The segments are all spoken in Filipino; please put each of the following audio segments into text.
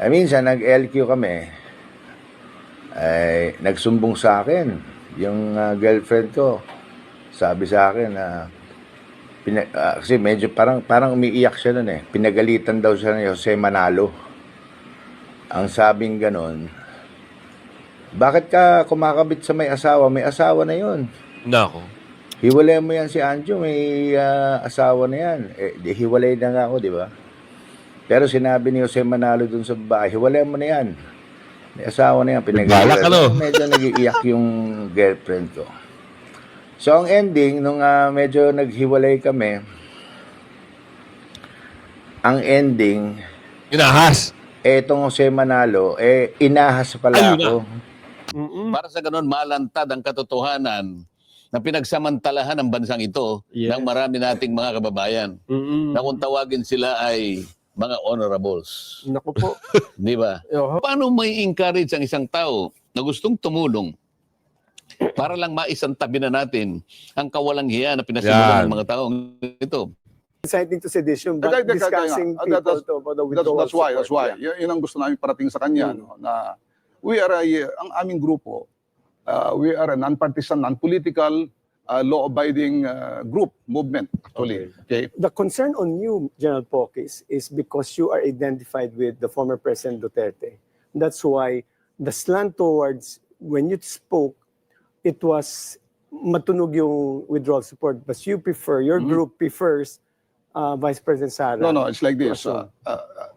Minsan nag-LQ kami, ay nagsumbong sa akin yung girlfriend ko. Sabi sa akin na kasi medyo parang umiiyak siya nun eh. Pinagalitan daw siya ni Jose Manalo. Ang sabing ganon, bakit ka kumakabit sa may asawa? May asawa na yun. Nako. Hiwalay mo yan si Anjo, may asawa na yan. Di hiwalay na nga ako, di ba? Pero sinabi ni Jose Manalo dun sa babae, hiwalay mo na yan. May asawa na yan, Balak, ano? Medyo nag-iiyak yung girlfriend ko. So, ang ending, nung medyo naghiwalay kami, ang ending, Inahas. etong Jose Manalo, inahas pala Ayun na. ako. Para sa ganun, malantad ang katotohanan na pinagsamantalahan ng bansang ito Yes. ng marami nating mga kababayan na kung tawagin sila ay mga honorables. Naku po. Di ba? Paano may encourage ang isang tao na gustong tumulong para lang maisantabi na natin ang kawalang hiya na pinasimulan Yan. ng mga taong ito? Inciting to sedition, but Teka, discussing people to the withdrawal That's why. support. Yeah. Yun ang gusto namin parating sa kanya. No, na we are ang aming grupo, we are a non-partisan, non-political, law-abiding group, movement, actually. Okay. The concern on you, General Pokis, is because you are identified with the former President Duterte. That's why the slant towards, when you spoke, it was matunog yung withdrawal support. But you prefer, your group prefers Vice President Sara. No, it's like this. Person.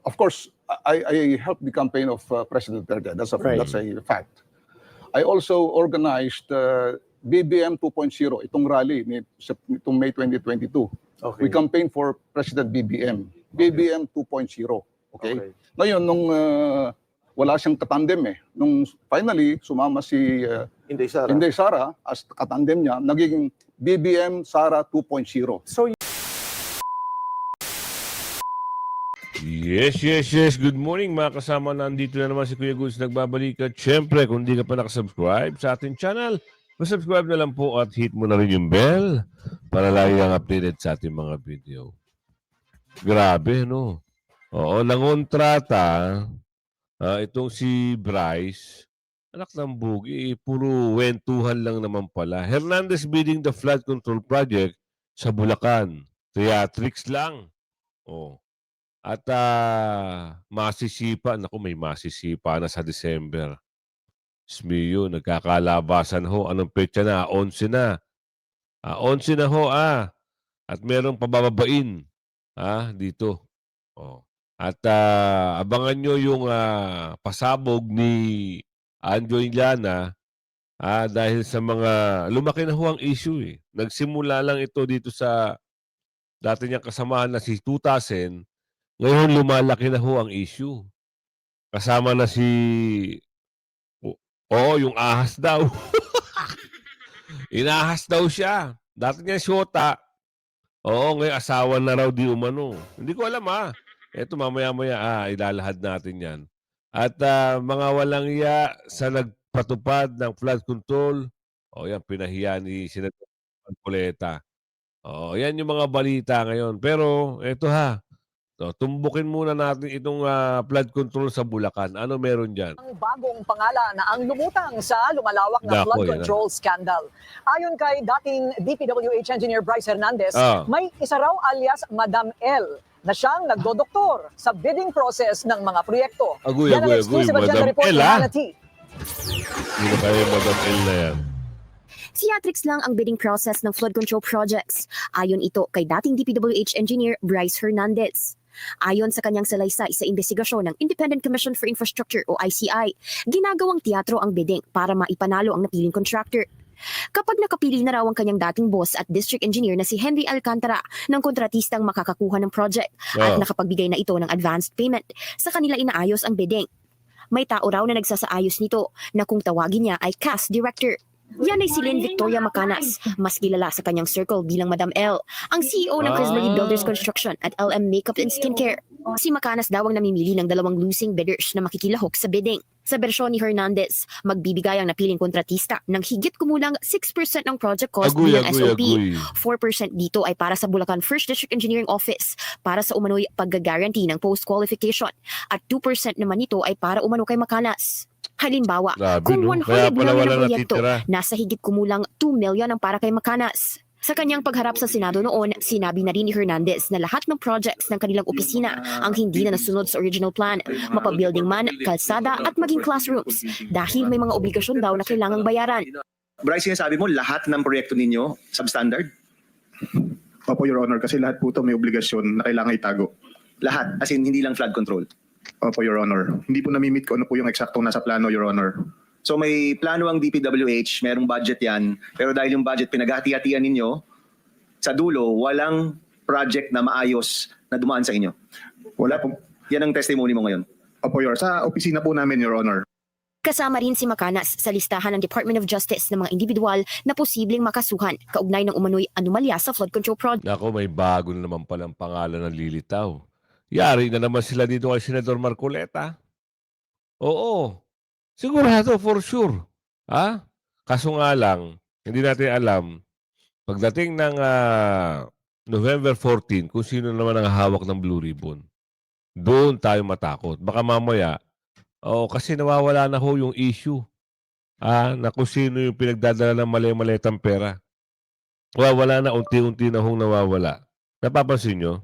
Of course, I helped the campaign of President Duterte. That's a fact. I also organized BBM 2.0, itong rally, itong May 2022. Okay. We campaigned for President BBM. BBM 2.0. Okay? Okay. Ngayon, nung wala siyang katandem nung finally sumama si Inday Sara. Inday Sara as katandem niya, naging BBM Sara 2.0. So Yes. Good morning mga kasama. Nandito na naman si Kuya Goods nagbabalik. At syempre, kung di ka pa nakasubscribe sa ating channel, subscribe na lang po at hit mo na rin yung bell para lagi kang updated sa ating mga video. Grabe, no? Oo, nangontrata itong si Bryce, anak ng bugi, puro wentuhan lang naman pala. Hernandez bidding the flood control project sa Bulacan. Theatrics lang. Oh. At masisipa, naku may masisipa na sa December. Smiyo, nagkakalabasan ho. Anong petsa na? 11 na. 11 na ho At merong pabababain dito. Oh. At abangan nyo yung pasabog ni Anjo Iliana dahil sa mga lumaki na ho ang issue eh. Nagsimula lang ito dito sa dati niyang kasamahan na si 2000. Ngayon, lumalaki na ho ang issue. Kasama na yung ahas daw. Inahas daw siya. Dati niya syota. Oo, ngayon asawa na raw di umano. Hindi ko alam Ito mamaya-maya, ilalahad natin yan. At mga walang iya sa nagpatupad ng flood control. Yan, pinahiya ni Senator Coleta. Yan yung mga balita ngayon. Pero, ito So, tumbukin muna natin itong flood control sa Bulacan. Ano meron dyan? Ang bagong pangalan na ang lumutang sa lumalawak na Nako, flood yan control scandal. Ayon kay dating DPWH engineer Bryce Hernandez, may isa raw alias Madam L na siyang nagdodoktor sa bidding process ng mga proyekto. Yan ang exclusive agenda report ni Hannah T. Hindi na kayo Madam L na yan. Theatrics lang ang bidding process ng flood control projects. Ayon ito kay dating DPWH engineer Bryce Hernandez. Ayon sa kanyang salaysay sa investigasyon ng Independent Commission for Infrastructure o ICI, ginagawang teatro ang bidding para maipanalo ang napiling contractor. Kapag nakapili na raw ang kanyang dating boss at district engineer na si Henry Alcantara ng kontratistang makakakuha ng project at nakapagbigay na ito ng advanced payment, sa kanila inaayos ang bidding. May tao raw na nagsasaayos nito na kung tawagin niya ay cast director. Yan ay si Lynn Victoria Macanas, mas kilala sa kanyang circle bilang Madam L, ang CEO ng Crismarie Builders Construction at LM Makeup and Skincare. Si Macanas daw ang namimili ng 2 losing bidders na makikilahok sa bidding. Sa bersyon ni Hernandez, magbibigay ang napiling kontratista ng higit kumulang 6% ng project cost bilang SOP. 4% dito ay para sa Bulacan First District Engineering Office para sa umano'y paggaguarantee ng post-qualification at 2% naman nito ay para umano kay Macanas. Halimbawa, Grabe, kung no? 100 Kaya pala million wala ang proyekto, natitira. nasa higit kumulang 2 million ang para kay Macanas. Sa kanyang pagharap sa Senado noon, sinabi na rin ni Hernandez na lahat ng projects ng kanilang opisina ang hindi na nasunod sa original plan, mapabuilding man, kalsada at maging classrooms dahil may mga obligasyon daw na kailangang bayaran. Bryce, sinasabi mo lahat ng proyekto ninyo substandard? Opo, Your Honor, kasi lahat po ito may obligasyon na kailangan itago. Lahat, as in hindi lang flood control. Opo, Your Honor. Hindi po namimit ko ano po yung eksaktong nasa plano, Your Honor. So may plano ang DPWH, merong budget yan, pero dahil yung budget pinaghati-hatian ninyo, sa dulo, walang project na maayos na dumaan sa inyo. Wala po. Yan ang testimony mo ngayon. Opo, Your Sa opisina po namin, Your Honor. Kasama rin si Macanas sa listahan ng Department of Justice ng mga individual na posibleng makasuhan kaugnay ng umano'y anomalya sa flood control project. Nako, may bago na naman palang pangalan ng lilitaw. Yari na naman sila dito kay Senador Marcoleta. Oo. Sigurado, for sure. Ha? Kaso nga lang, hindi natin alam, pagdating ng November 14, kung sino naman ang hawak ng Blue Ribbon, doon tayo matakot. Baka mamaya, kasi nawawala na ho yung issue na kung sino yung pinagdadala ng mali-malitang pera. Wala na, unti-unti na hong nawawala. Napapansin nyo?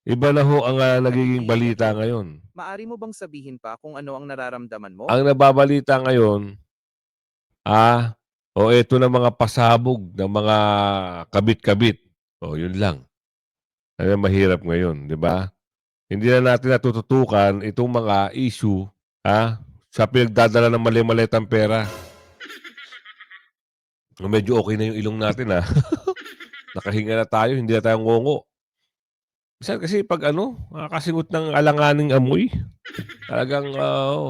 Iba na ho ang nagiging balita ngayon. Maari mo bang sabihin pa kung ano ang nararamdaman mo? Ang nababalita ngayon, ito na mga pasabog ng mga kabit-kabit. Yun lang. Ano mahirap ngayon, di ba? Hindi na natin natututukan itong mga issue, sa pinagdadala ng mali-malitang pera. Medyo okay na yung ilong natin, Nakahinga na tayo, hindi na tayo ngongo. Kasi pag nakakasingot ng alanganing amoy, talagang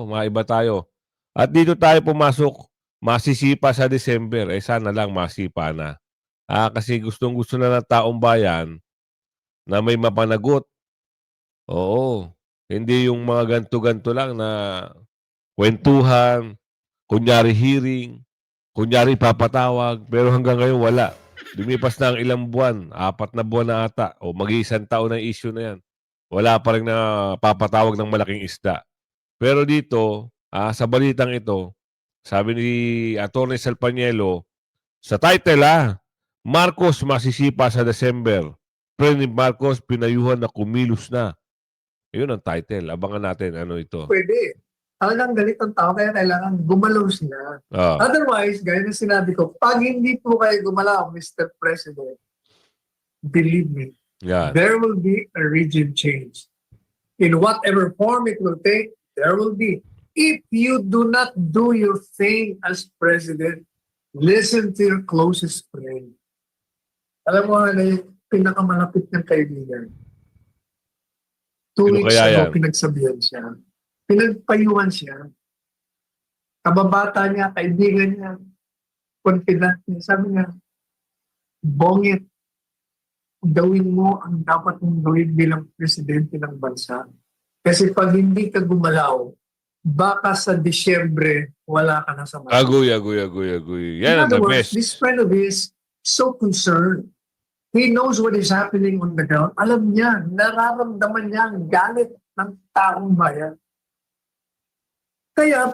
maiba tayo. At dito tayo pumasok, masisipa sa December. Sana lang masipa na. Kasi gustong-gusto na ng taong bayan na may mapanagot. Oo. Hindi yung mga ganto-ganto lang na kwentuhan, kunyari hearing, kunyari papatawag, pero hanggang ngayon wala. Lumipas na ang ilang buwan, 4 na buwan na ata, o mag-iisang taon na issue na yan. Wala pa rin na papatawag ng malaking isda. Pero dito, sa balitang ito, sabi ni Atty. Salpanielo, sa title Marcos masisipa sa December. President Marcos pinayuhan na kumilos na. Yun ang title. Abangan natin ano ito. Pwede. Talagang galit ang tao, kaya kailangan gumalaw sila. Otherwise, gaya na sinabi ko, pag hindi po kayo gumalaw, Mr. President, believe me, there will be a regime change. In whatever form it will take, there will be. If you do not do your thing as President, listen to your closest friend. Alam mo na yung pinakamalapit ng kaibigan. 2 weeks ago, pinagsabihan siya. Pinagpayuhan siya. Kababata niya, kaibigan niya, confident niya. Sabi niya, Bongit, gawin mo ang dapat mong gawin bilang presidente ng bansa. Kasi pag hindi ka gumalaw, baka sa Disyembre, wala ka na sa bansa. Agoy. Yan ang the best. This friend of his so concerned. He knows what is happening on the ground. Alam niya, nararamdaman niya ang galit ng taong bayan. Kaya,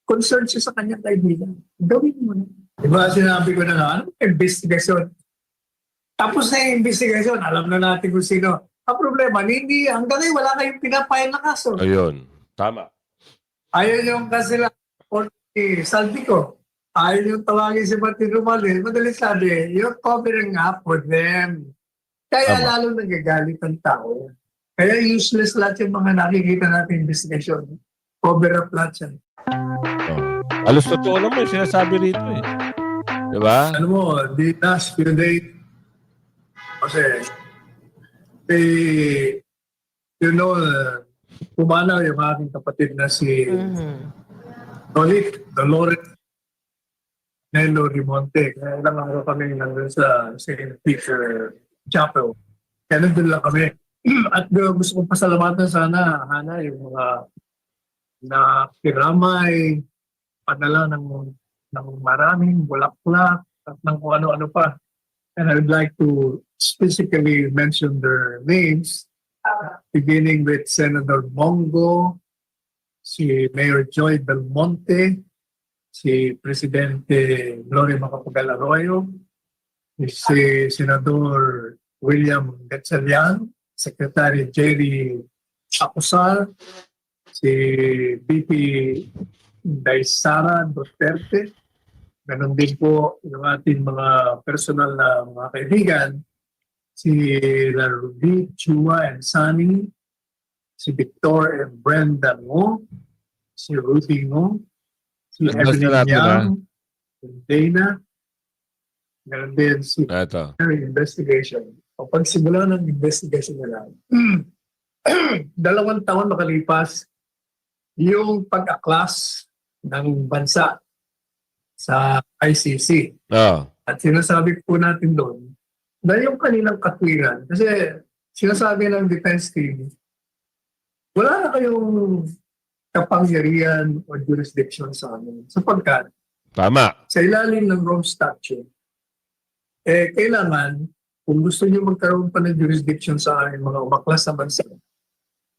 concerned siya sa kanyang kaibigan. Gawin mo na. Diba, sinabi ko na nga, investigation. Tapos na yung investigation, alam na natin kung sino. Ang problema, hindi, hanggang ngayon wala kayong pinapayang na kaso. Ayun, tama. Ayaw yung kasi lang, saldi ko. Ayaw yung tawagin si Martin Romualdez. Madali sabi, you're covering up for them. Kaya lalo nagagalit ang tao. Kaya useless lahat yung mga nakikita natin investigation. Cover up lahat yan. Alos totoo naman yung sinasabi rito Diba? Ano mo, the last few days, kasi, pumanaw yung aking kapatid na si Dolores Nelo Rimonte. Kaya ilang araw kami nandun sa St. Peter Chapel. Kaya nandun lang kami. At gusto kong pasalamatan sana, Hana, yung mga na kiramay, padala ng maraming bulaklak at ng kung ano-ano pa. And I would like to specifically mention their names, beginning with Senator Bongo, si Mayor Joy Belmonte, si Presidente Gloria Macapagal Arroyo, si Senador William Gatchalian, Secretary Jerry Acosar, si VP Daisara Duterte, ganon din po yung ating mga personal na mga kaibigan, si Ruby, Chua and Sunny, si Victor and Brenda Ngo, si Ruthie Ngo, si Evelyn Yang, si Dana, ganon din si investigation. O pagsimula ng investigation nila, 2 taon makalipas yung pag-aklas ng bansa sa ICC. At sinasabi po natin doon na yung kanilang katwiran, kasi sinasabi ng defense team, wala na kayong kapangyarihan o jurisdiction sa amin. Sapagkat, sa ilalim ng Rome Statute, kailangan, kung gusto niyo magkaroon pa ng jurisdiction sa amin, mga umaklas sa bansa,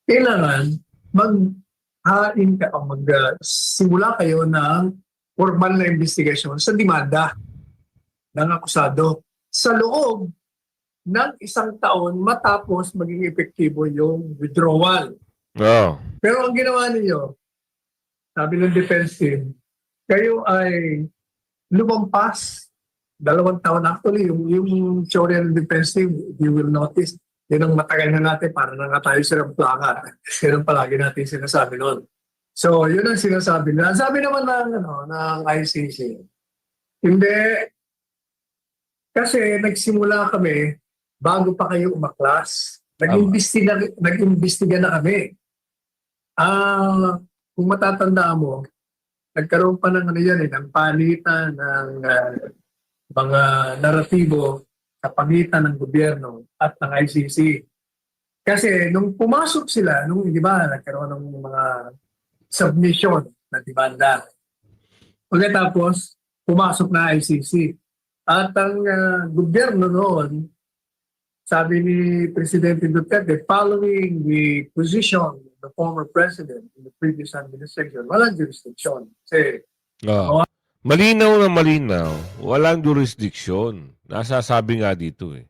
kailangan maghain ka o magsimula kayo ng formal na investigation sa demanda ng akusado sa loob ng 1 taon matapos maging epektibo yung withdrawal. Pero ang ginawa ninyo, sabi ng defense team, kayo ay lumampas 2 taon. Actually, yung teorya ng defense team, you will notice, yun ang matagal na natin para na nga tayo silang plaka. Yun ang palagi natin sinasabi noon. So, yun ang sinasabi nila. Sabi naman ng ICC, hindi. Kasi nagsimula kami bago pa kayo umaklas. Nag-imbestiga na kami. Kung matatandaan mo, nagkaroon pa ng ng palitan ng mga naratibo sa pagitan ng gobyerno at ng ICC. Kasi nung pumasok sila, di ba, nagkaroon ng mga submission na demanda. Pagkatapos, pumasok na ICC. At ang gobyerno noon, sabi ni Presidente Duterte, following the position of the former president in the previous administration, walang jurisdiction. Kasi, malinaw na malinaw, walang jurisdiction. Nasasabi nga dito eh.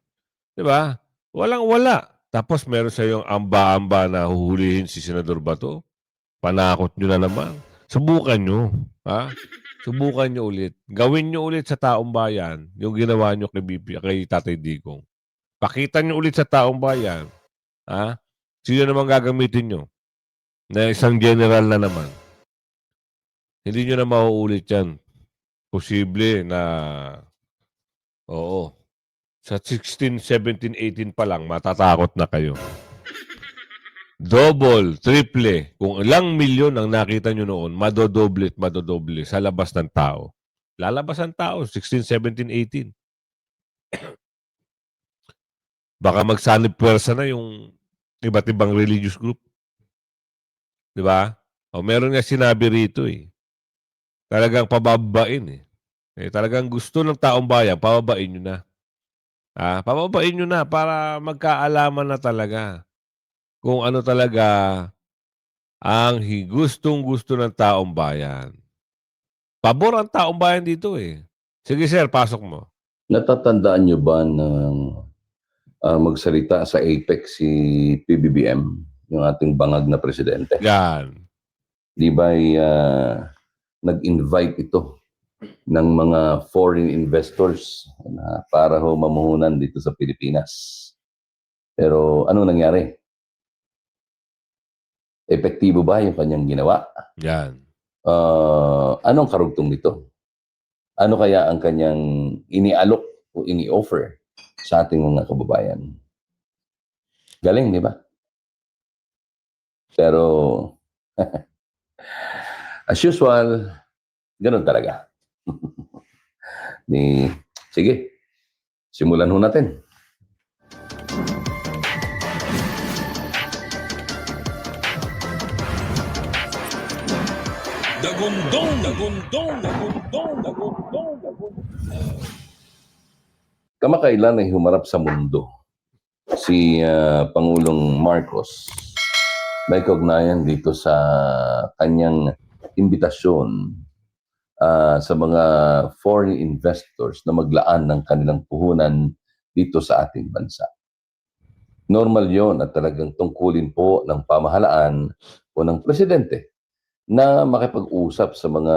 Di ba? Walang-wala. Tapos meron sa yung amba-amba na huhulihin si Senador Bato. Panakot nyo na naman. Subukan nyo. Subukan nyo ulit. Gawin nyo ulit sa taong bayan yung ginawa nyo kay Tatay Digong. Pakita nyo ulit sa taong bayan. Sino naman gagamitin nyo? Na isang general na naman. Hindi nyo na mauulit yan. Posible na sa 16, 17, 18 pa lang matatakot na kayo. Double, triple, kung ilang milyon ang nakita nyo noon, madodoble sa labas ng tao. Lalabas ang tao, 16, 17, 18. Baka magsanib pwersa na yung iba't ibang religious group. Di ba? Meron nga sinabi rito eh. Talagang pababain eh. Talagang gusto ng taong bayan, pababain nyo na. Pababain nyo na para magkaalaman na talaga kung ano talaga ang gustong-gusto ng taong bayan. Pabor ang taong bayan dito eh. Sige sir, pasok mo. Natatandaan nyo ba ng magsalita sa APEC si PBBM, yung ating bangag na presidente? Yan. Di ba nag-invite ito ng mga foreign investors na para mamuhunan dito sa Pilipinas. Pero ano nangyari? Epektibo ba yung kanyang ginawa? Yan. Anong karugtong nito? Ano kaya ang kanyang inialok o ini-offer sa ating mga kababayan? Galing, di ba? Pero, as usual, ganun talaga. Sige, simulan ho natin. Kamakailan ay humarap sa mundo si Pangulong Marcos. May kaugnayan dito sa kanyang imbitasyon sa mga foreign investors na maglaan ng kanilang puhunan dito sa ating bansa. Normal yon at talagang tungkulin po ng pamahalaan o ng presidente na makipag-usap sa mga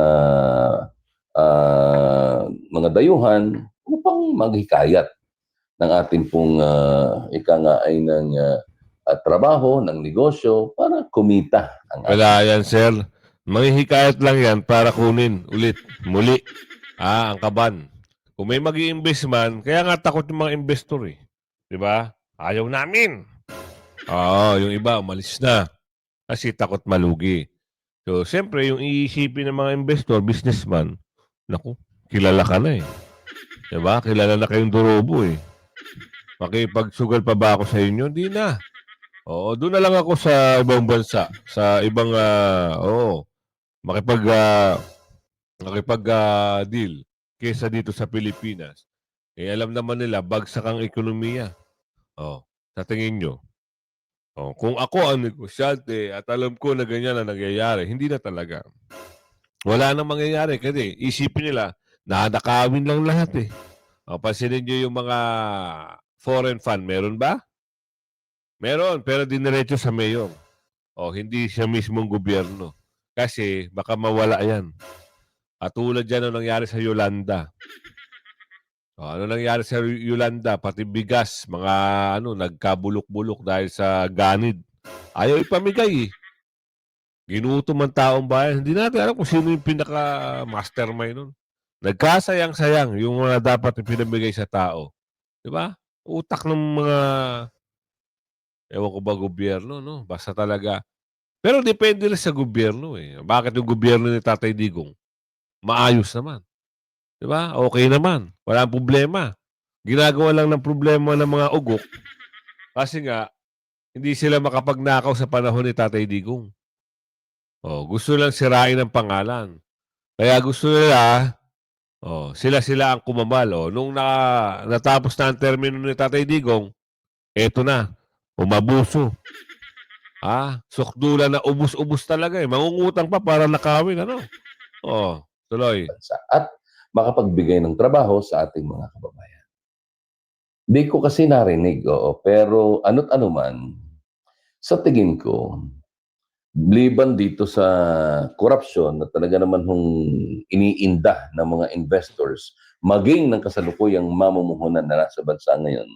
dayuhan upang maghikayat ng ating pong ika nga ay ng trabaho, ng negosyo para kumita. Wala yan, sir. Manghihikayat lang yan para kunin ulit, muli, ang kaban. Kung may mag-i-invest man, kaya nga takot yung mga investor eh. Di ba? Ayaw namin. Yung iba, umalis na. Kasi takot malugi. So, siyempre, yung iisipin ng mga investor, businessman, naku, kilala ka na eh. Di ba? Kilala na kayong durobo eh. Makipagsugal pa ba ako sa inyo? Hindi na. Oo, doon na lang ako sa ibang bansa, sa ibang makipag-deal kaysa dito sa Pilipinas. Eh alam naman nila bagsak ang ekonomiya. Sa tingin nyo. Kung ako ang negosyante at alam ko na ganyan na nangyayari, hindi na talaga. Wala nang mangyayari kasi isipin nila nakakawin lang lahat eh. Pansinin nyo yung mga foreign fund, meron ba? Meron, pero diniretso sa mayor. Hindi siya mismong gobyerno. Kasi baka mawala yan. At tulad yan ang nangyari sa Yolanda. Ano nangyari sa Yolanda? Pati bigas, mga nagkabulok-bulok dahil sa ganid. Ayaw ipamigay eh. Ginutom ang taong bayan. Hindi natin alam kung sino yung pinaka-mastermind nun. Nagkasayang-sayang yung mga dapat ipinamigay sa tao. Diba? Utak ng mga ewan ko ba gobyerno, no? Basta talaga. Pero depende rin sa gobyerno eh. Bakit yung gobyerno ni Tatay Digong? Maayos naman. Diba? Okay naman. Walang problema. Ginagawa lang ng problema ng mga ugok. Kasi nga, hindi sila makapagnakaw sa panahon ni Tatay Digong. Gusto lang sirain ang pangalan. Kaya gusto nila, sila ang kumamal. Nung natapos na ang termino ni Tatay Digong, eto na. Umabuso. Sukdula na ubus-ubus talaga eh. Mangungutang pa para nakawin, tuloy. At makapagbigay ng trabaho sa ating mga kababayan. Di ko kasi narinig, pero ano't ano man, sa tingin ko, liban dito sa korupsyon na talaga naman iniinda ng mga investors, maging ng kasalukuyang mamumuhunan na nasa bansa ngayon,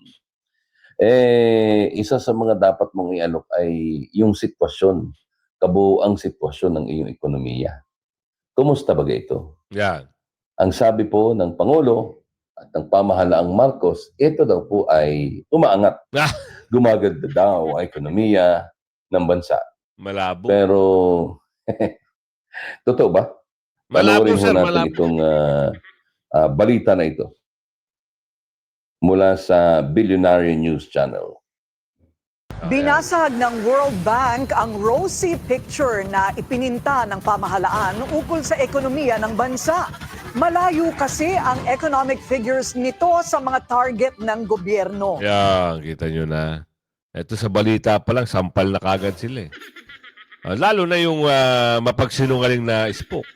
isa sa mga dapat mong ialok ay yung sitwasyon, kabuuang sitwasyon ng iyong ekonomiya. Kumusta ba ito? Yan. Ang sabi po ng Pangulo at ng pamahalaang Marcos, ito daw po ay umaangat. Gumaganda daw ang ekonomiya ng bansa. Malabo. Pero, totoo ba? Malabo, Panoorin sir. natin Malabo. itong balita na ito mula sa Billionaire News Channel. Binasag ng World Bank ang rosy picture na ipininta ng pamahalaan ukol sa ekonomiya ng bansa. Malayo kasi ang economic figures nito sa mga target ng gobyerno. Yan, kita nyo na. Ito sa balita pa lang, sampal na kagad sila eh. Lalo na yung mapagsinungaling na spoke.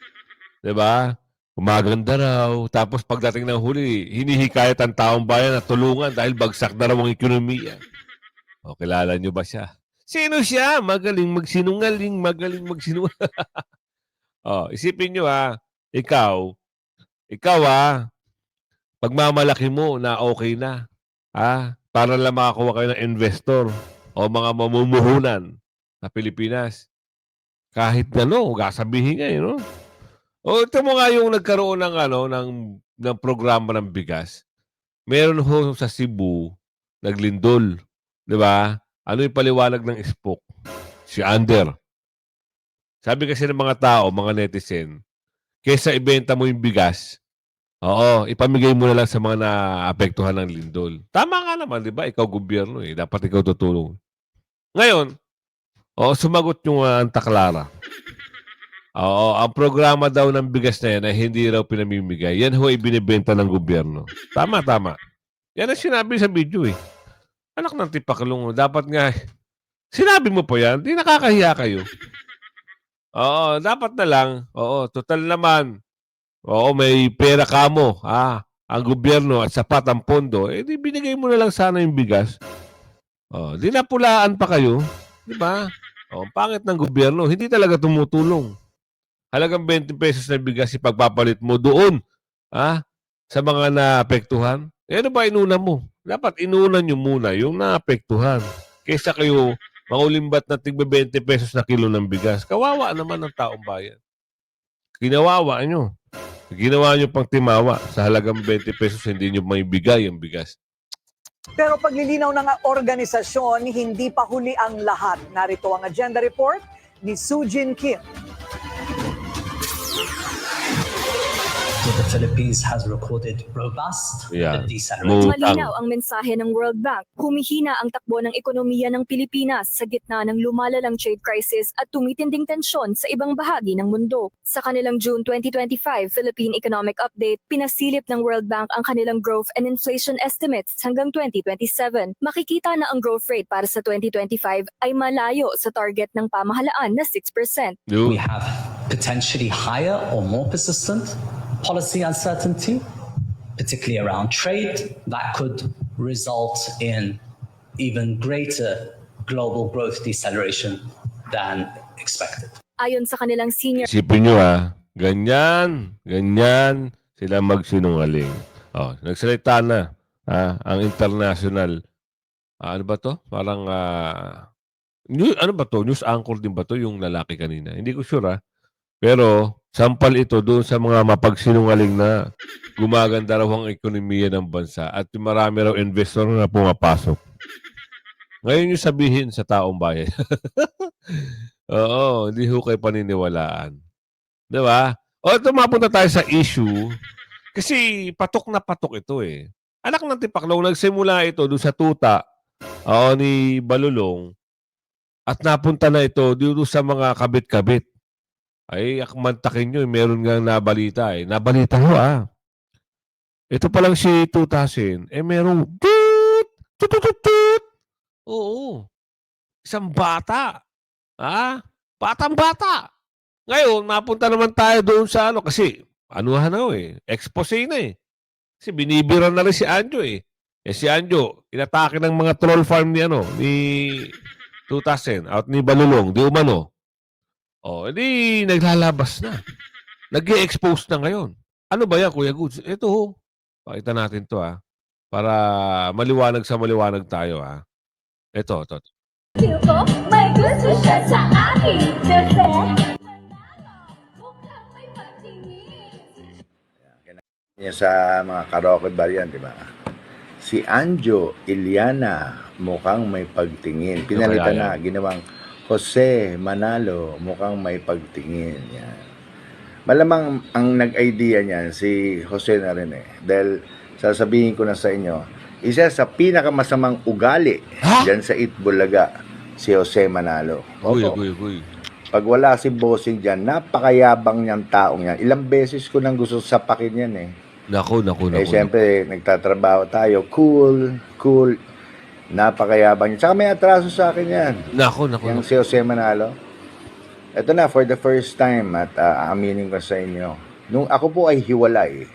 Diba? Umaganda raw. Tapos pagdating ng huli, hinihikayat ang taong bayan na tulungan dahil bagsak na raw ang ekonomiya. Kilala nyo ba siya? Sino siya? Magaling magsinungaling, magaling magsinungaling. Isipin nyo ikaw pagmamalaki mo na okay na. Para lang makakuha kayo ng investor o mga mamumuhunan sa Pilipinas. Kahit sabihin nga no? Ito mo nga yung nagkaroon ng programa ng bigas. Meron sa Cebu, naglindol. Diba? Ano yung paliwanag ng spoke? Si Ander. Sabi kasi ng mga tao, mga netizen, kesa ibenta mo yung bigas, Oo, ipamigay mo na lang sa mga naapektuhan ng lindol. Tama nga naman, di ba? Ikaw gobyerno eh. Dapat ikaw tutulong. Ngayon, sumagot yung Anta Clara. Oo, ang programa daw ng bigas na yan ay hindi raw pinamimigay. Yan ho ay binibenta ng gobyerno. Tama, tama. Yan ang sinabi sa video eh. Anak ng tipaklong, dapat nga, sinabi mo po yan, di nakakahiya kayo. Oo, dapat na lang. Oo, total naman. Oo, may pera ka mo, ang gobyerno at sapat ang pondo, di binigay mo na lang sana yung bigas. Di napulaan pa kayo, di ba? Pangit ng gobyerno, hindi talaga tumutulong. Halagang 20 pesos na bigas ipagpapalit mo doon, sa mga naapektuhan. Ano ba inuna mo? Dapat inuna nyo muna yung naapektuhan. Kaysa kayo maulimbat na tigbe 20 pesos na kilo ng bigas. Kawawa naman ng taong bayan. Ginawawa nyo. Ginawa nyo pang timawa sa halagang 20 pesos, hindi nyo maibigay ang bigas. Pero paglilinaw ng organisasyon, hindi pa huli ang lahat. Narito ang agenda report ni Sujin Kim. The Philippines has recorded robust deceleration. Malinaw ang mensahe ng World Bank. Humihina ang takbo ng ekonomiya ng Pilipinas sa gitna ng lumalalang trade crisis at tumitinding tensyon sa ibang bahagi ng mundo. Sa kanilang June 2025 Philippine Economic Update, pinasilip ng World Bank ang kanilang growth and inflation estimates hanggang 2027. Makikita na ang growth rate para sa 2025 ay malayo sa target ng pamahalaan na 6%. We have potentially higher or more persistent policy uncertainty, particularly around trade, that could result in even greater global growth deceleration than expected. Ayon sa kanilang senior Isipin nyo ganyan sila magsinungaling. Nagsalita na ang international, ano ba to? Parang, ano ba to? News anchor din ba to yung lalaki kanina? Hindi ko sure Pero, sampal ito doon sa mga mapagsinungaling na gumaganda raw ang ekonomiya ng bansa at marami raw investor na pumapasok. Ngayon yung sabihin sa taong bayan. Oo, hindi ho kayo paniniwalaan. Diba? Ito mapunta tayo sa issue kasi patok na patok ito eh. Anak ng tipaklong, nagsimula ito doon sa tuta ni Balulong at napunta na ito doon sa mga kabit-kabit. Ay, akmantakin nyo, meron nga nabalita eh. Nabalita ho Ito pa lang si Tutasin, merong Oo. Isang bata. Batang-bata. Ngayon, mapunta naman tayo doon sa kasi, expose na eh. Kasi binibiran na rin si Anjo eh. Si Anjo, inatake ng mga troll farm ni Tutasin, at ni Balulong, di umano. Hindi naglalabas na. Nag-i-expose na ngayon. Ano ba yan, Kuya Goods? Ito ho. Pakita natin to para maliwanag tayo Ito. May gusto siya sa akin kasi Yan sa mga karaoke bar yan, di ba? Si Anjo Iliana mukhang may pagtingin. Pinalitan na, ginawang Jose Manalo, mukhang may pagtingin. Yan. Malamang ang nag-idea niyan, si Jose na rin eh. Dahil sasabihin ko na sa inyo, isa sa pinakamasamang ugali dyan sa Itbulaga, si Jose Manalo. Uy. Pag wala si Bossing dyan, napakayabang niyang taong yan. Ilang beses ko nang gusto sapakin yan eh. Naku. Siyempre, nagtatrabaho tayo. Cool. Napakayabang. Tsaka may atraso sa akin yan. Naku. Yung si Jose Manalo. Ito na, for the first time, at aminin ko sa inyo, nung ako po ay hiwalay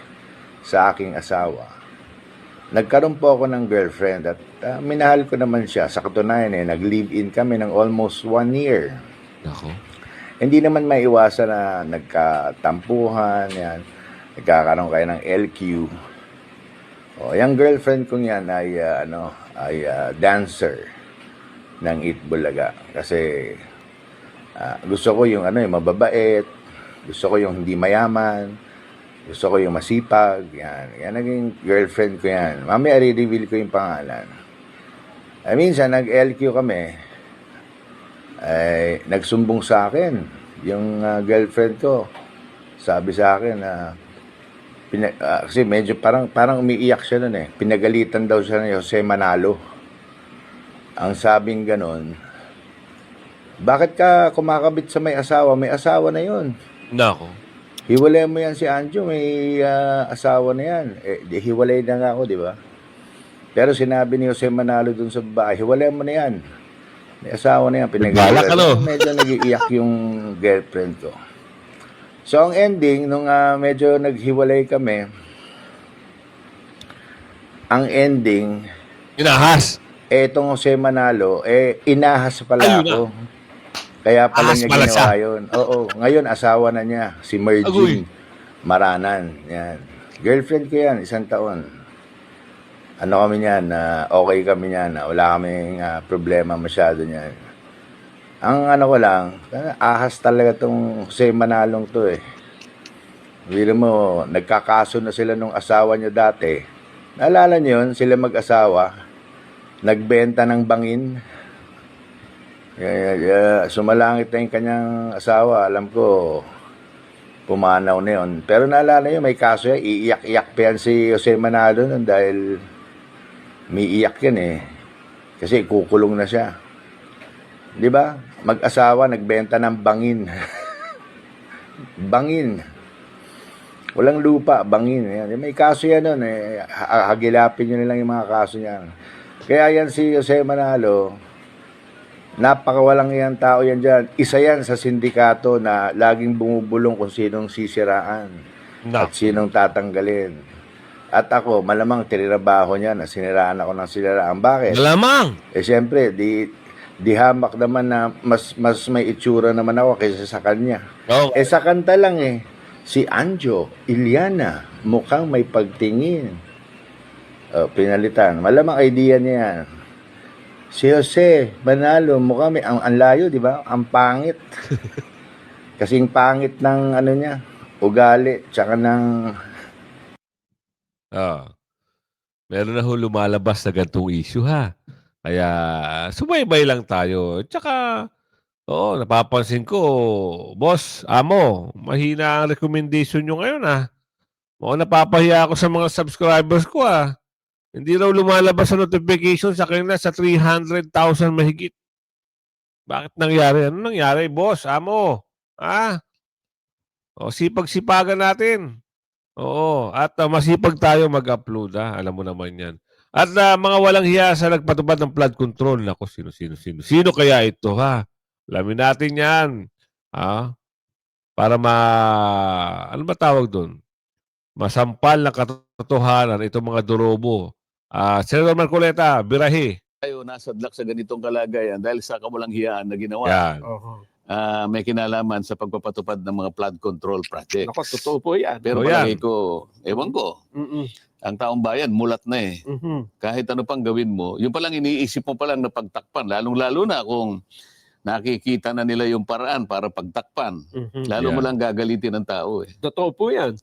sa aking asawa, nagkaroon po ako ng girlfriend at minahal ko naman siya. Sa katunayan nag-live-in kami ng almost 1 year. Naku. Hindi naman maiwasan na nagkatampuhan, yan. Nagkakaroon kayo ng LQ. Yung girlfriend kong yan ay dancer ng Itbulaga. Kasi gusto ko yung mababait, gusto ko yung hindi mayaman, gusto ko yung masipag. Yan naging girlfriend ko yan. Mamaya i-reveal ko yung pangalan. Minsan nag-LQ kami, ay nagsumbong sa akin yung girlfriend ko. Sabi sa akin na Kasi medyo parang umiiyak siya nun eh. Pinagalitan daw siya ni Jose Manalo. Ang sabing ganon, bakit ka kumakabit sa may asawa? May asawa na yun. Nako. Hiwalay mo yan si Anjo, may asawa na yan. Hiwalay na nga ako, di ba? Pero sinabi ni Jose Manalo dun sa babae, hiwalay mo na yan. May asawa na yan. Nagbalak, ano? Medyo nag-iiyak yung girlfriend ko. So, ang ending, nung medyo naghiwalay kami, ang ending, inahas. Etong Jose Manalo, inahas pala ako. Kaya pala Ahas niya pala ginawa yun. Oo. Ngayon, asawa na niya. Si Mergin Maranan. Yan. Girlfriend ko yan, 1 taon. Ano kami niyan, okay kami niyan. Wala kaming problema masyado niyan. Ang ano ko lang, ahas talaga tong Jose Manalong to eh. Biro mo, nagkakaso na sila nung asawa niya dati. Naalala niyo yun, sila mag-asawa, nagbenta ng bangin. Sumalangit na yung kanyang asawa. Alam ko, pumanaw na yun. Pero naalala nyo, may kaso yan. Iiyak-iyak pa yan si Jose Manalo nun dahil may iyak yan eh. Kasi kukulong na siya. Di ba? Mag-asawa, nagbenta ng bangin. Bangin. Walang lupa, bangin. Yan. May kaso yan nun eh. Hagilapin nyo nilang yung mga kaso niyan. Kaya yan si Jose Manalo, napakawalang yan tao yan dyan. Isa yan sa sindikato na laging bumubulong kung sinong sisiraan at sinong tatanggalin. At ako, malamang tinirabaho niya na siniraan ako ng siniraan. Bakit? Malamang! Siyempre, di hamak naman na mas may itsura naman ako kaysa sa kanya. Oh. Sa kanta lang eh, si Anjo, Iliana, mukhang may pagtingin. Pinalitan. Malamang idea niya yan. Si Jose Manalo, mukhang may, ang layo, di ba? Ang pangit. Kasing pangit ng ano niya, ugali, tsaka ng... Meron na ho lumalabas na ganitong issue ha. Kaya sumaybay lang tayo. Tsaka, napapansin ko, boss, amo, mahina ang recommendation nyo ngayon ha. Mukhang napapahiya ako sa mga subscribers ko ha. Hindi raw lumalabas sa notification sa kanila sa 300,000 mahigit. Bakit nangyari? Ano nangyari, boss? Amo? Sipag-sipagan natin. Oo. At masipag tayo mag-upload. Alam mo naman yan. At mga walang hiya sa nagpatupad ng flood control. Naku, sino kaya ito, ha? Alamin natin yan. Para ano ba tawag doon? Masampal na katotohanan itong mga durobo. Senator Marcoleta, birahi. Tayo nasadlak sa ganitong kalagayan dahil sa kawalang hiyaan na ginawa. Yan. May kinalaman sa pagpapatupad ng mga flood control projects. Ako, totoo po yan. Pero palagi ko, ewan ko, ang taong bayan, mulat na eh. Kahit ano pang gawin mo, yung palang iniisip mo palang na pagtakpan, lalong-lalo na kung nakikita na nila yung paraan para pagtakpan. Lalo mo lang gagalitin ng tao eh. Totoo po yan.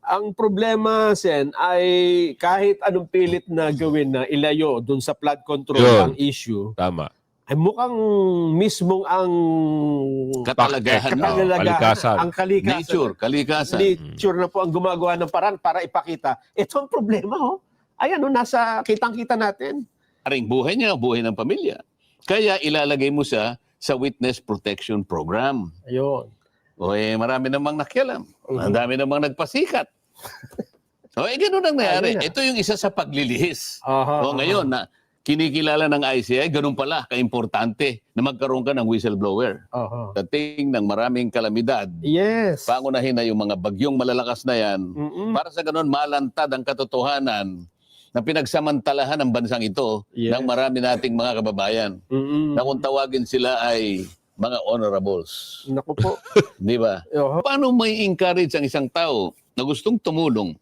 Ang problema, Sen, ay kahit anong pilit na gawin na ilayo dun sa flood control ang issue, tama, ay mukhang mismong ang katalagahan, ang kalikasan. Nature na po ang gumagawa ng paraan para ipakita. Ito ang problema, Ayan, nasa kitang-kita natin. Aring buhay niya, buhay ng pamilya. Kaya ilalagay mo siya sa Witness Protection Program. Ayun. Marami namang nakialam. Ang dami namang nagpasikat. Ganun ang nangyari. Ito yung isa sa paglilihis. Ngayon, na kinikilala ng ICI, ganun pala, kaimportante na magkaroon ka ng whistleblower. Dating ng maraming kalamidad. Yes. Pangunahin na yung mga bagyong malalakas na yan. Para sa ganun, malantad ang katotohanan na pinagsamantalahan ng bansang ito ng marami nating mga kababayan. Na kung tawagin sila ay mga honorables. Naku po. Di ba? Paano may encourage ang isang tao na gustong tumulong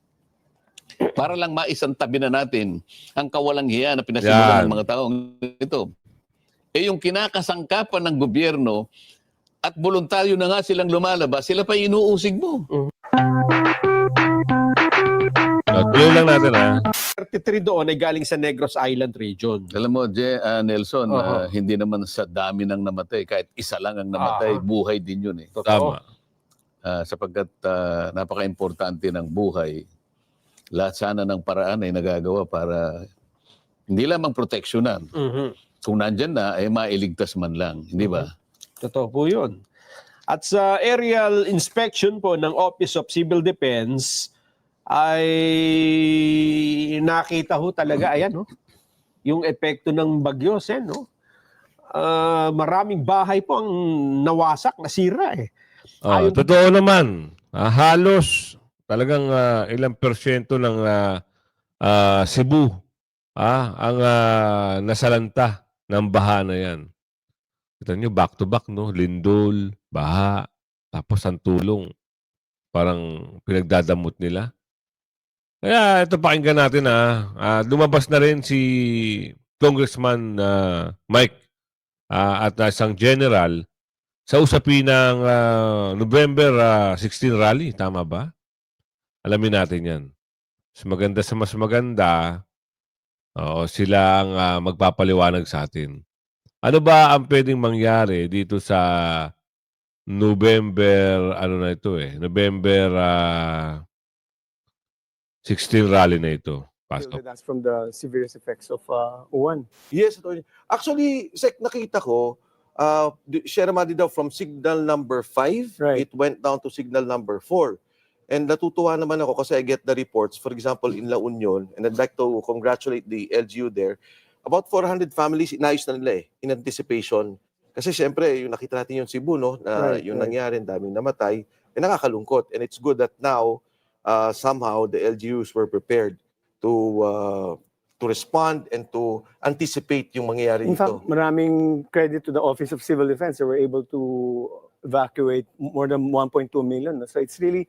para lang maisantabi na natin ang kawalang hiya na pinasimulan ng mga taong ito? Yung kinakasangkapan ng gobyerno at voluntaryo na nga silang lumalabas, sila pa inuusig mo. Tuloy lang natin 33 doon ay galing sa Negros Island region. Alam mo, Nelson, hindi naman sa dami ng namatay. Kahit isa lang ang namatay, buhay din yun eh. Tama. Sapagkat napaka-importante ng buhay lahat sana ng paraan ay nagagawa para hindi lamang proteksyonan. Kung nandyan na, ay mailigtas man lang. Hindi ba? Totoo po yun. At sa aerial inspection po ng Office of Civil Defense, ay nakita ho talaga, ayan, no? Yung epekto ng bagyo, Sen, no? Maraming bahay po ang nawasak, nasira eh. Totoo naman. Halos talagang ilang persyento ng Cebu ang nasalanta ng baha na yan. Kita nyo, back to back, no? Lindol, baha, tapos ang tulong. Parang pinagdadamot nila. Kaya ito pakinggan natin lumabas na rin si Congressman Mike at isang general sa usapin ng November 16 rally. Tama ba? Alamin natin yan. Mas maganda, sila ang magpapaliwanag sa atin. Ano ba ang pwedeng mangyari dito sa November, November 16 rally na ito? Pasok. That's from the severe effects of Uwan. Yes, Atty. Actually, Sek, nakita ko, Sierra Madre daw from signal number 5, it went down to signal number 4. And natutuwa naman ako kasi I get the reports, for example, in La Union, and I'd like to congratulate the LGU there. About 400 families, inayos na nila in anticipation. Kasi syempre, yung nakita natin yung Cebu, no, na yung nangyari, daming namatay, nakakalungkot. And it's good that now, somehow, the LGUs were prepared to respond and to anticipate yung mangyayari In dito. fact, maraming credit to the Office of Civil Defense. They were able to evacuate more than 1.2 million. So it's really,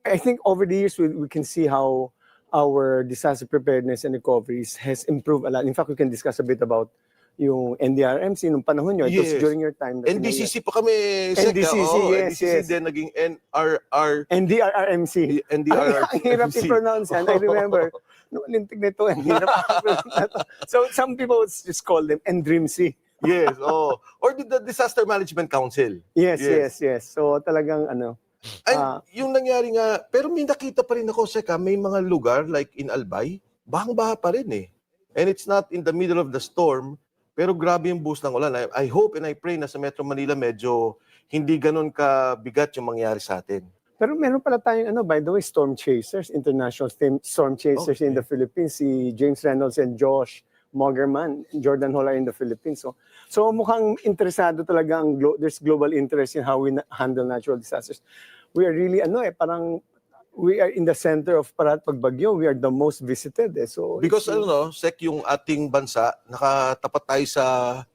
I think over the years, we can see how our disaster preparedness and recoveries has improved a lot. In fact, we can discuss a bit about yung NDRMC nung panahon nyo. It was during your time. NDCC pa kami, Sek. NDCC, yes, NDCC yes. din naging NRR. NDRRMC. Ang hirap i-pronounce yan. I remember, nung lintig nito, ang hirap i-pronounce. So some people just call them NDRMC. Yes, or the Disaster Management Council. Yes. So talagang Ay, yung nangyari nga, pero may nakita pa rin ako, Sek, may mga lugar like in Albay, bahang-baha pa rin eh. And it's not in the middle of the storm, pero grabe yung buhos ng ulan. I hope and I pray na sa Metro Manila medyo hindi ganun kabigat yung mangyari sa atin. Pero meron pala tayong by the way, storm chasers, international storm chasers in the Philippines. Si James Reynolds and Josh Mogerman, Jordan Hall are in the Philippines. So mukhang interesado talaga there's global interest in how we handle natural disasters. We are really parang we are in the center of pagbagyo. We are the most visited. So because Sek, yung ating bansa nakatapat tayo sa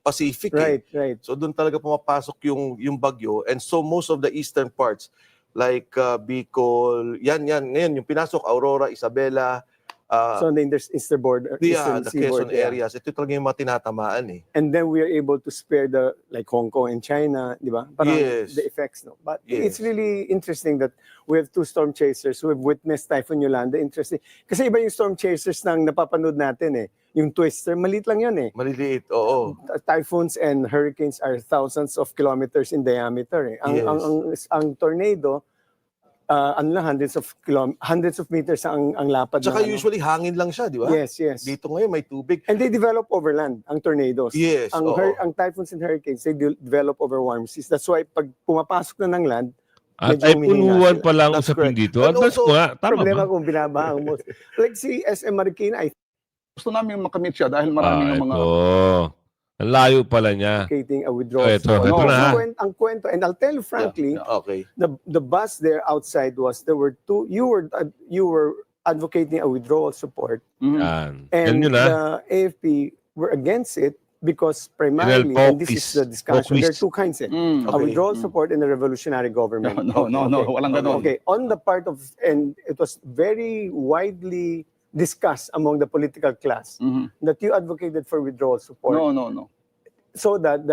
Pacific. Right. So doon talaga pumapasok yung bagyo, and so most of the eastern parts like Bicol, yan ngayon yung pinasok Aurora, Isabela, so on the eastern border, the seaboard, Quezon areas, ito talaga yung mga tinatamaan eh. And then we are able to spare like Hong Kong and China, di ba? Parang the effects, no? But it's really interesting that we have two storm chasers who have witnessed Typhoon Yolanda. Interesting. Kasi iba yung storm chasers nang napapanood natin eh. Yung Twister, maliit lang yun eh. Maliliit, oo. Typhoons and hurricanes are thousands of kilometers in diameter eh. Ang tornado, hundreds of meters ang lapad. Tsaka usually hangin lang siya, di ba? Yes. Dito ngayon may tubig. And they develop over land, ang tornadoes. Yes, Ang typhoons and hurricanes, they develop over warm seas. That's why pag pumapasok na ng land, at ay punuan pa lang usapin dito. At also, problema kung binabaha mo. Like si SM Marikina, gusto namin makamit siya dahil marami ng mga... Ang layo pala niya. A withdrawal. Ang kwento, and I'll tell you frankly, the bus there outside there were two, you were advocating a withdrawal support. And the AFP were against it because primarily, and this is the discussion, there are two kinds. A withdrawal support and a revolutionary government. No, walang ganon. Okay, on the part of, and it was very widely discussed among the political class that you advocated for withdrawal support. No. So that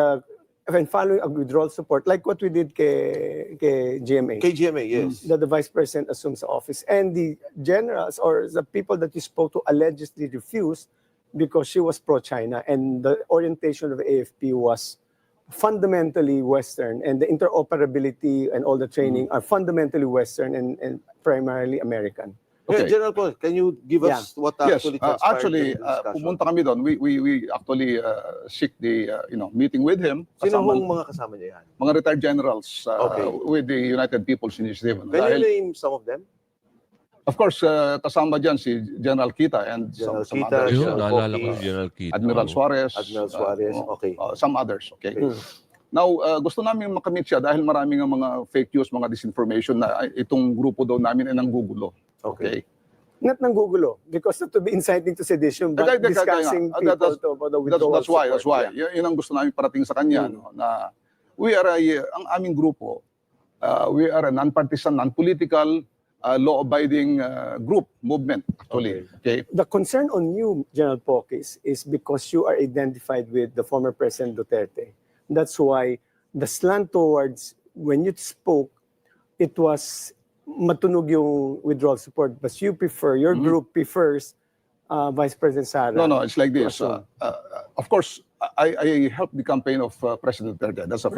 when following a withdrawal support, like what we did kay GMA. KGMA, yes. That the vice president assumes the office. And the generals or the people that you spoke to allegedly refused because she was pro-China. And the orientation of the AFP was fundamentally Western. And the interoperability and all the training are fundamentally Western and primarily American. Okay. General Paul, can you give us what Yes, actually transpired actually, during the discussion? pumunta kami doon. We actually seek the meeting with him. Sino Kasama- hong mga kasama niya yan? mga retired generals Okay. with the United People's Initiative. Can you name some of them? Of course, kasama dyan si General Kita and General some Kita, others. Yun, General naalala ko Pocky, si General Kita. Admiral Suarez. Admiral Suarez, okay. Some others, okay. Now, gusto namin makamit siya dahil maraming ang mga fake news, mga disinformation na itong grupo daw namin ay nanggugulo. Okay. Not ng Google, because not to be inciting to sedition, but discussing people about the withdrawal That's why. support. Yeah. Yun ang gusto namin parating sa kanya. No, na we are ang aming grupo, we are a non-partisan, non-political, law-abiding group, movement, actually. Okay. The concern on you, General Pockis, is because you are identified with the former President Duterte. That's why the slant towards, when you spoke, it was matunog yung withdrawal support, but you prefer, your group prefers Vice President Sara. No, it's like this. Of course, I helped the campaign of President Duterte. That's a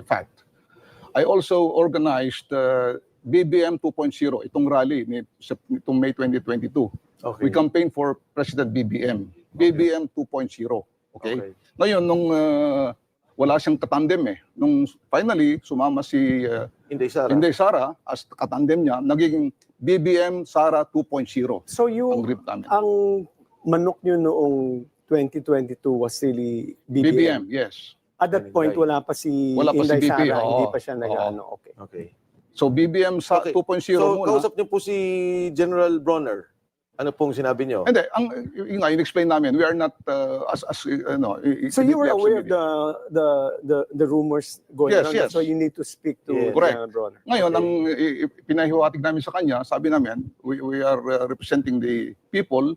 fact. I also organized BBM 2.0, itong rally itong May 2022. Okay. We campaigned for President BBM. BBM 2.0. Okay? Ngayon, nung wala siyang katandem nung finally, sumama si Inday Sara. Inday Sara as katandem niya, naging BBM Sara 2.0. So ang grip namin. ang manok nyo noong 2022 was really BBM, BBM. yes. At that point, wala pa si Wala pa si Inday BP, Sara, oo. hindi pa siya nag-ano. Okay. Okay. So BBM sa Okay. 2.0 So, muna. kausap niyo po si General Bronner. Ano pong sinabi niyo? Hindi, yung in-explain namin, we are not So you were aware of the rumors going Yes, on. yes. That's why you need to speak to Yes. Correct. General Bronner. Ngayon, ang pinahiwatig namin sa kanya, sabi namin, we are representing the people,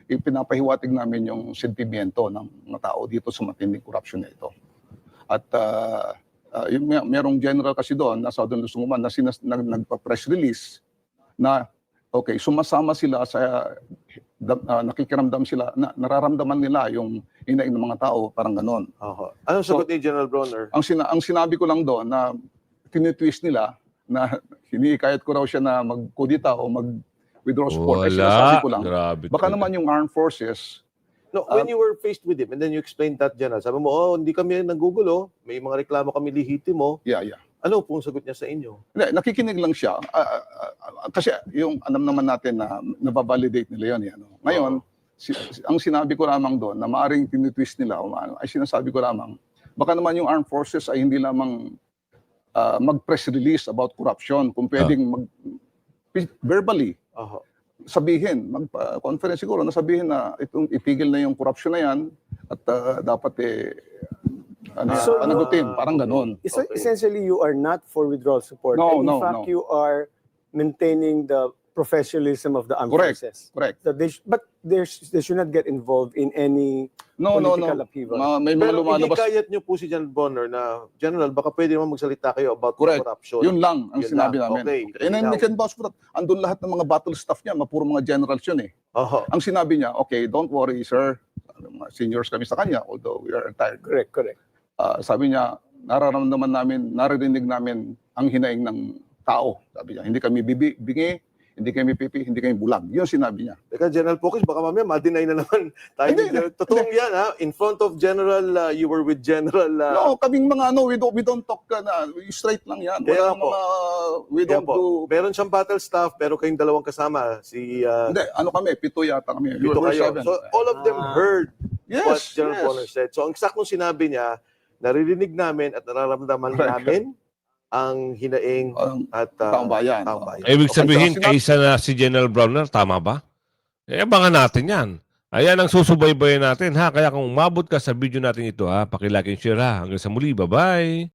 ipinapahiwatig namin yung sentimiento ng mga tao dito sa matinding corruption na ito. At yung merong general kasi doon, na Southern Luzon na nagpa-press release na okay, sumasama sila sa nakikiramdam sila, nararamdaman nila yung hinaing ng mga tao, parang ganon. Anong sagot ni General Bronner? Ang sinabi ko lang doon na tinitwist nila na hinihikayat ko raw siya na mag-kudita o mag-withdraw support. Ay sinasabi ko lang, Grabe baka talaga. naman yung armed forces, No, when you were faced with him and then you explained that, General, sabi mo, hindi kami nanggugulo, may mga reklamo kami lihitimo. yeah. Ano pong sagot niya sa inyo? Hindi, nakikinig lang siya. Kasi yung alam naman natin na nababalidate nila yun. Ngayon, ang sinabi ko lamang doon na maaring tinitwist nila ay sinasabi ko lamang, baka naman yung armed forces ay hindi lamang mag-press release about corruption, kung pwedeng verbally sabihin, mag-conference siguro na sabihin na itong itigil na yung corruption na yan at dapat panagutin, parang ganon. So essentially, you are not for withdrawal support. No, and in no, fact, no. you are maintaining the professionalism of the armed Correct, forces. correct. So but they should not get involved in any political upheaval. May mga Pero lumalabas. hikayat niyo po si General Bronner na, General, baka pwede naman magsalita kayo about Correct. corruption. Yun lang ang Yun sinabi lang. namin. Okay. And then we can vouch for that. Andun lahat ng mga battle staff niya, puro mga generals yun Ang sinabi niya, okay, don't worry, sir. Mga seniors kami sa kanya, although we are retired. Correct. Sabi niya, nararamdaman namin, naririnig namin ang hinaing ng tao. Sabi niya, hindi kami bingi, hindi kami pipi, hindi kami bulag. Yun sinabi niya. Teka, General Pockis, baka mamaya ma-deny na naman tayo. Totoong yan, ha? In front of General, you were with General... No, kaming mga we don't talk straight lang yan. Kaya Wala po. we don't do... Meron siyang battle staff, pero kayong dalawang kasama. Hindi, kami, 7 yata kami. Pito We're kayo. 7. So, all of them heard what Yes, General yes. Bronner said. So, ang saktong sinabi niya, naririnig namin at nararamdaman namin ang hinaing at taong bayan. Ibig sabihin, Okay, kaysa na si General Bronner, tama ba? Abangan natin yan. Ayan ang susubaybayan natin, ha? Kaya kung umabot ka sa video natin ito, ha? Pakilike and share, ha? Hanggang sa muli, bye-bye!